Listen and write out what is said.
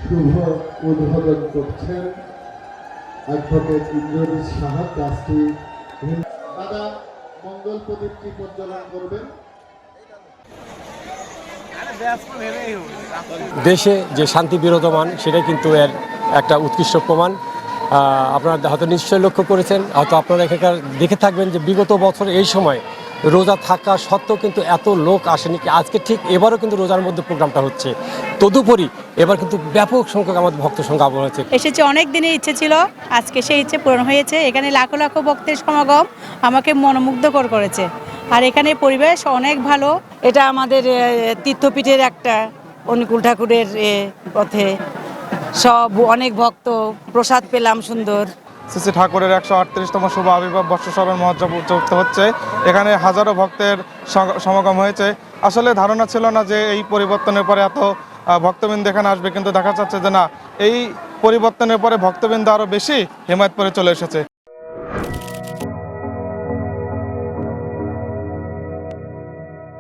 শুভ উদ্বোধন করছেন advocate Indrajit Saha trustee. দাদা মঙ্গল প্রদীপটি প্রজ্বলন করবেন। দেশে যে শান্তি বিরাজমান সেটা কিন্তু এর একটা উৎকৃষ্ট প্রমাণ। আপনারা হয়তো নিশ্চয়ই লক্ষ্য করেছেন, হয়তো আপনারা এখানকার দেখে থাকবেন যে বিগত বছর এই সময় রোজা থাকা সত্ত্বেও কিন্তু এত লোক আসেনি। আজকে ঠিক এবারও কিন্তু রোজার মধ্যে প্রোগ্রামটা হচ্ছে, তদুপরি এবার কিন্তু ব্যাপক সংখ্যক আমাদের ভক্ত সংখ্যা হয়েছে। এসেছে, অনেক দিনের ইচ্ছে ছিল, আজকে সেই ইচ্ছে পূরণ হয়েছে। এখানে লাখো লাখো ভক্তের সমাগম আমাকে মনোমুগ্ধকর করেছে। আর এখানে পরিবেশ অনেক ভালো। এটা আমাদের তীর্থপীঠের একটা অনুকূল ঠাকুরের পথে সব অনেক ভক্ত, প্রসাদ পেলাম সুন্দর। শ্রী ঠাকুরের 138তম শুভ আবির্ভাব বর্ষসভার মহোৎসব উদযাপিত হচ্ছে। এখানে হাজারো ভক্তের সমাগম হয়েছে। আসলে ধারণা ছিল না যে এই পরিবর্তনের পরে এত ভক্তবৃন্দ এখানে আসবে, কিন্তু দেখা যাচ্ছে যে না, এই পরিবর্তনের পরে ভক্তবৃন্দ আরও বেশি হিমায়তপুরে চলে এসেছে।